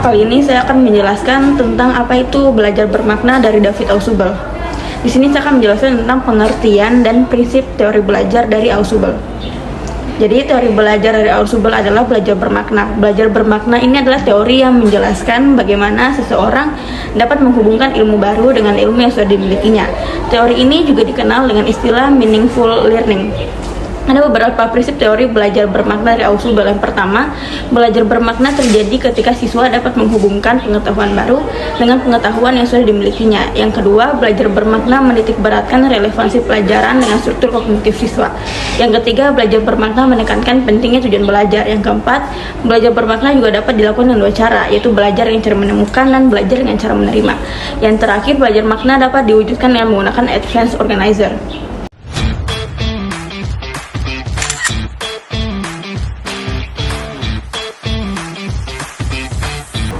Kali ini saya akan menjelaskan tentang apa itu belajar bermakna dari David Ausubel. Di sini saya akan menjelaskan tentang pengertian dan prinsip teori belajar dari Ausubel. Jadi teori belajar dari Ausubel adalah belajar bermakna. Belajar bermakna ini adalah teori yang menjelaskan bagaimana seseorang dapat menghubungkan ilmu baru dengan ilmu yang sudah dimilikinya. Teori ini juga dikenal dengan istilah meaningful learning. Ada beberapa prinsip teori belajar bermakna dari Ausubel. Yang pertama, belajar bermakna terjadi ketika siswa dapat menghubungkan pengetahuan baru dengan pengetahuan yang sudah dimilikinya. Yang kedua, belajar bermakna menitikberatkan relevansi pelajaran dengan struktur kognitif siswa. Yang ketiga, belajar bermakna menekankan pentingnya tujuan belajar. Yang keempat, belajar bermakna juga dapat dilakukan dengan dua cara, yaitu belajar dengan cara menemukan dan belajar dengan cara menerima. Yang terakhir, belajar makna dapat diwujudkan dengan menggunakan advanced organizer.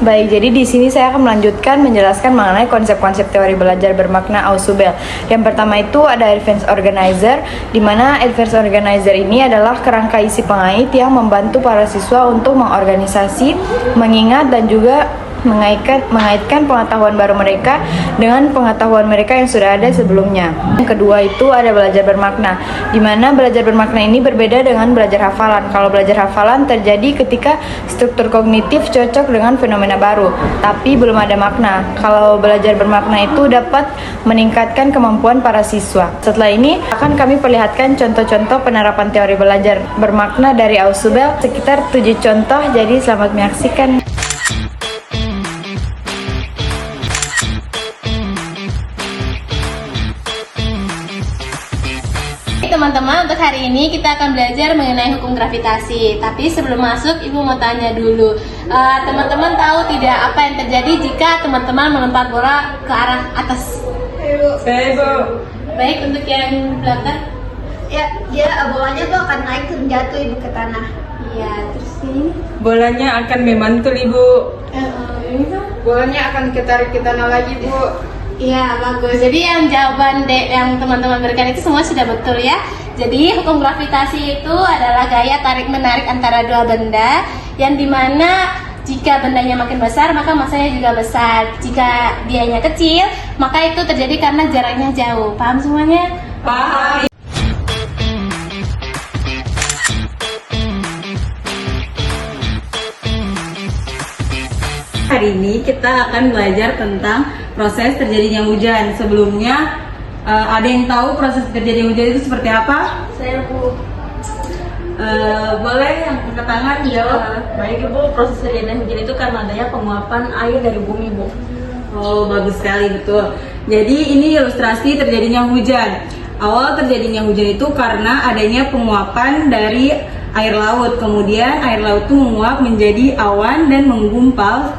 Baik, jadi di sini saya akan melanjutkan menjelaskan mengenai konsep-konsep teori belajar bermakna Ausubel. Yang pertama itu ada advanced organizer, di mana advanced organizer ini adalah kerangka isi pengait yang membantu para siswa untuk mengorganisasi, mengingat dan juga mengaitkan pengetahuan baru mereka dengan pengetahuan mereka yang sudah ada sebelumnya. Yang kedua itu ada belajar bermakna, di mana belajar bermakna ini berbeda dengan belajar hafalan. Kalau belajar hafalan terjadi ketika struktur kognitif cocok dengan fenomena baru, tapi belum ada makna. Kalau belajar bermakna itu dapat meningkatkan kemampuan para siswa. Setelah ini akan kami perlihatkan contoh-contoh penerapan teori belajar bermakna dari Ausubel, sekitar 7 contoh, jadi selamat menyaksikan. Teman-teman, untuk hari ini kita akan belajar mengenai hukum gravitasi. Tapi sebelum masuk, Ibu mau tanya dulu. Teman-teman tahu tidak apa yang terjadi jika teman-teman melempar bola ke arah atas? Saya Ibu. Baik, untuk yang belakang? Ya, dia bolanya tuh akan naik dan jatuh Ibu ke tanah. Iya, terus ini? Bolanya akan memantul Ibu. Ini tuh? Bolanya akan ketarik ke tanah lagi Bu. Iya, bagus. Jadi yang jawaban yang teman-teman berikan itu semua sudah betul ya. Jadi hukum gravitasi itu adalah gaya tarik-menarik antara dua benda, yang dimana jika bendanya makin besar maka masanya juga besar. Jika dianya kecil maka itu terjadi karena jaraknya jauh. Paham semuanya? Paham. Hari ini kita akan belajar tentang proses terjadinya hujan. Sebelumnya, ada yang tahu proses terjadinya hujan itu seperti apa? Saya Bu. Boleh yang angkat tangan jawab. Baik Ibu, proses terjadinya hujan itu karena adanya penguapan air dari bumi Bu. Oh, bagus sekali, betul. Jadi ini ilustrasi terjadinya hujan. Awal terjadinya hujan itu karena adanya penguapan dari air laut. Kemudian air laut itu menguap menjadi awan dan menggumpal.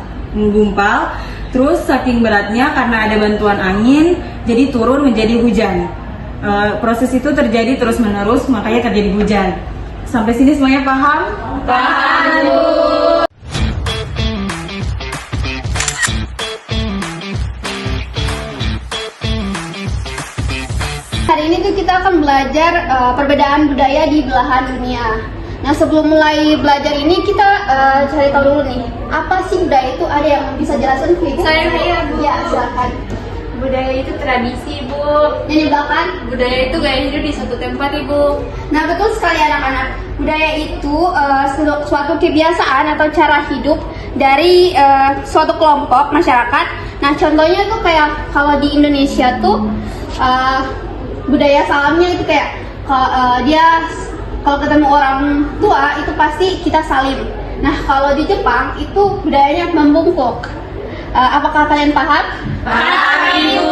Terus saking beratnya karena ada bantuan angin, jadi turun menjadi hujan. Proses itu terjadi terus menerus, makanya terjadi hujan. Sampai sini semuanya paham? Paham Bu. Hari ini tuh kita akan belajar perbedaan budaya di belahan dunia. Nah, sebelum mulai belajar ini kita cari tahu dulu nih, apa sih budaya itu? Ada yang bisa jelasin ke Ibu? Saya Bu. Ya, silakan. Budaya itu tradisi Bu. Yang di belakang? Budaya itu gaya hidup di suatu tempat Ibu. Nah, betul sekali anak-anak. Budaya itu suatu kebiasaan atau cara hidup dari suatu kelompok masyarakat. Nah, contohnya tuh kayak kalau di Indonesia tuh budaya salamnya itu kayak dia kalau ketemu orang tua itu pasti kita salim. Nah, kalau di Jepang itu budayanya membungkuk. Apakah kalian paham? Paham Ibu.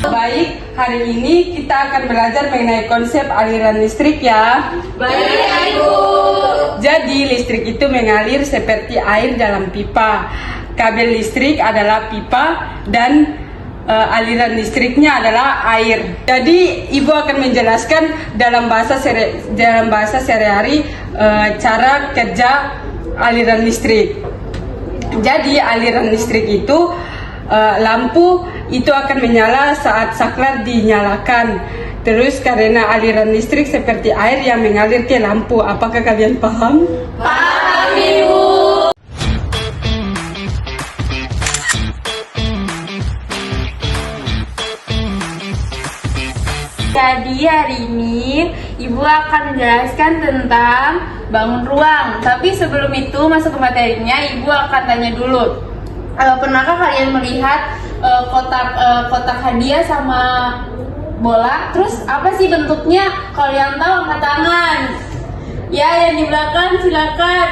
Baik, hari ini kita akan belajar mengenai konsep aliran listrik ya. Baik Ibu. Jadi listrik itu mengalir seperti air dalam pipa. Kabel listrik adalah pipa dan aliran listriknya adalah air. Jadi Ibu akan menjelaskan dalam bahasa sehari-hari cara kerja aliran listrik. Jadi aliran listrik itu lampu itu akan menyala saat saklar dinyalakan. Terus karena aliran listrik seperti air yang mengalir ke lampu. Apakah kalian paham? Paham, Ibu. Jadi hari ini Ibu akan menjelaskan tentang bangun ruang. Tapi sebelum itu masuk ke materinya, Ibu akan tanya dulu. Pernahkah kalian melihat kotak hadiah sama bola? Terus apa sih bentuknya? Kalau yang tahu angkat tangan. Ya, yang di belakang silakan.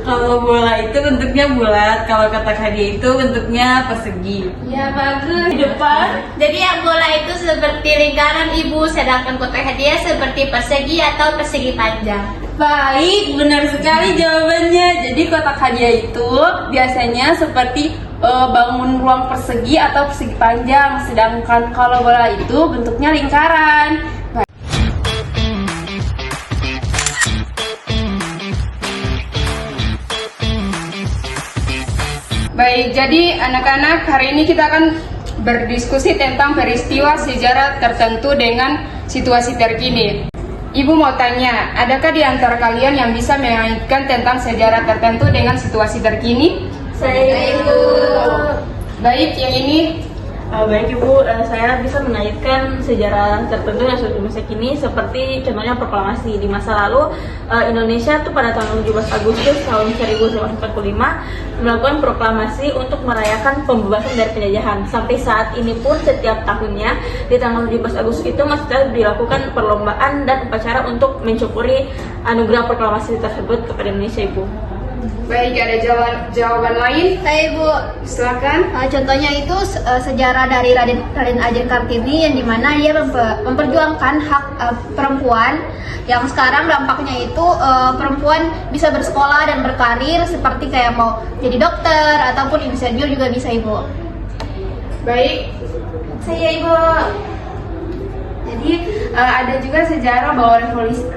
Kalau bola itu bentuknya bulat, kalau kotak hadiah itu bentuknya persegi. Ya, bagus. Di depan. Jadi yang bola itu seperti lingkaran, Ibu, sedangkan kotak hadiah seperti persegi atau persegi panjang. Baik, benar sekali jawabannya. Jadi kotak hadiah itu biasanya seperti bangun ruang persegi atau persegi panjang, sedangkan kalau bola itu bentuknya lingkaran. Baik, jadi anak-anak, hari ini kita akan berdiskusi tentang peristiwa sejarah tertentu dengan situasi terkini. Ibu mau tanya, adakah di antara kalian yang bisa mengaitkan tentang sejarah tertentu dengan situasi terkini? Saya Ibu. Baik, yang ini. Baik Ibu, saya bisa menaikkan sejarah tertentu yang sudah di masa kini seperti contohnya proklamasi. Di masa lalu Indonesia tuh pada tanggal 17 Agustus tahun 1945 melakukan proklamasi untuk merayakan pembebasan dari penjajahan. Sampai saat ini pun setiap tahunnya di tanggal 17 Agustus itu masih tetap dilakukan perlombaan dan upacara untuk mensyukuri anugerah proklamasi tersebut kepada Indonesia, Ibu. Baik, ada jawaban lain? Saya Ibu. Silakan. Contohnya itu sejarah dari Raden Ajeng Kartini yang dimana dia memperjuangkan hak perempuan yang sekarang dampaknya itu perempuan bisa bersekolah dan berkarir seperti kayak mau jadi dokter ataupun insinyur juga bisa, Ibu. Baik, Saya Ibu. jadi ada juga sejarah bahwa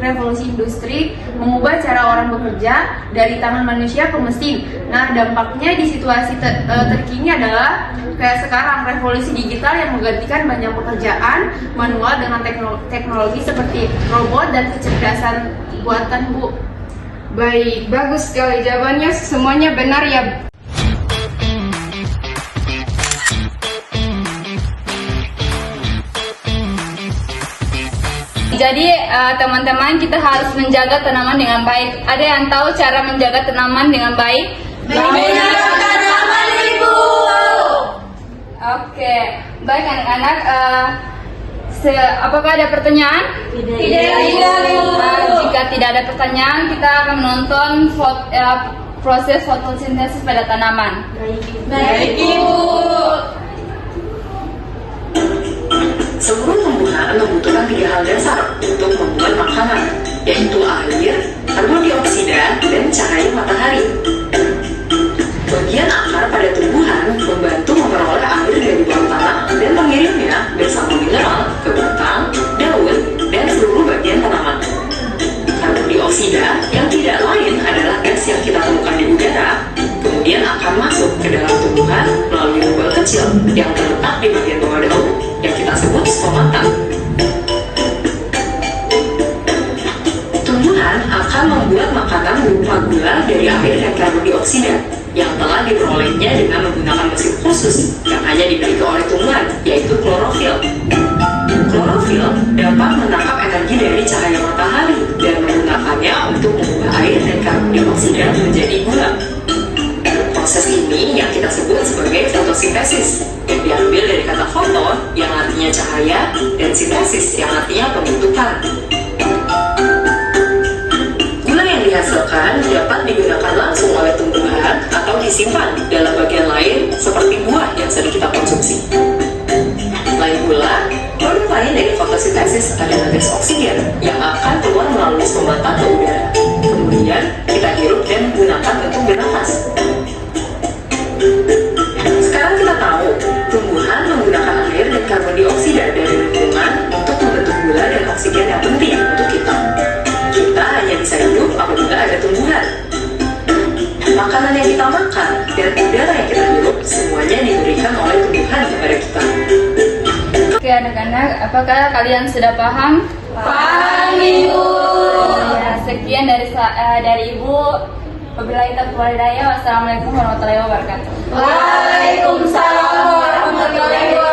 revolusi industri mengubah cara orang bekerja dari tangan manusia ke mesin. Nah, dampaknya di situasi terkini adalah kayak sekarang revolusi digital yang menggantikan banyak pekerjaan manual dengan teknologi seperti robot dan kecerdasan buatan, Bu. Baik, bagus sekali jawabannya, semuanya benar ya. Jadi teman-teman, kita harus menjaga tanaman dengan baik. Ada yang tahu cara menjaga tanaman dengan baik? Menjaga tanaman, Ibu. Oke, baik anak-anak. Apakah ada pertanyaan? Tidak, Ibu. Jika tidak ada pertanyaan, kita akan menonton proses fotosintesis pada tanaman. Baik, Ibu. Seluruh tumbuhan membutuhkan 3 hal dasar untuk membuat makanan, yaitu air, karbon dioksida, dan cahaya matahari. Bagian akar pada tumbuhan membantu memperoleh air dari bawah tanah dan mengirimnya bersama mineral ke batang, daun, dan seluruh bagian tanaman. Karbon dioksida yang tidak lain adalah gas yang kita temukan di udara, kemudian akan masuk ke dalam tumbuhan melalui lubang kecil yang terletak di bagian bawah daun yang kita sebut stomata. Tumbuhan akan membuat makanan berupa gula dari air dan karbon dioksida yang telah diperolehnya dengan menggunakan mesin khusus yang hanya dimiliki oleh tumbuhan, yaitu klorofil. Klorofil dapat menangkap energi dari cahaya matahari dan menggunakannya untuk mengubah air dan karbon dioksida menjadi gula. Proses ini yang kita sebut sebagai fotosintesis, yang diambil dari kata foto yang artinya cahaya dan sintesis yang artinya pembentukan. Gula yang dihasilkan dapat digunakan langsung oleh tumbuhan atau disimpan dalam bagian lain seperti buah yang sering kita konsumsi. Selain gula, produk lain dari fotosintesis adalah gas oksigen yang akan keluar melalui stomata ke udara. Kemudian kita hirup dan gunakan untuk bernafas. Sekarang kita tahu, tumbuhan menggunakan air dan karbon dioksida dari lingkungan untuk membentuk gula dan oksigen yang penting untuk kita. Kita hanya bisa hidup apabila ada tumbuhan. Makanan yang kita makan dan udara yang kita hirup semuanya diberikan oleh tumbuhan kepada kita. Oke anak-anak, anak-anak, apakah kalian sudah paham? Paham, Ibu. Ya, sekian dari Ibu. Wabillahi taufiq wal hidayah. Wassalamualaikum warahmatullahi wabarakatuh. Waalaikumsalam warahmatullahi wabarakatuh.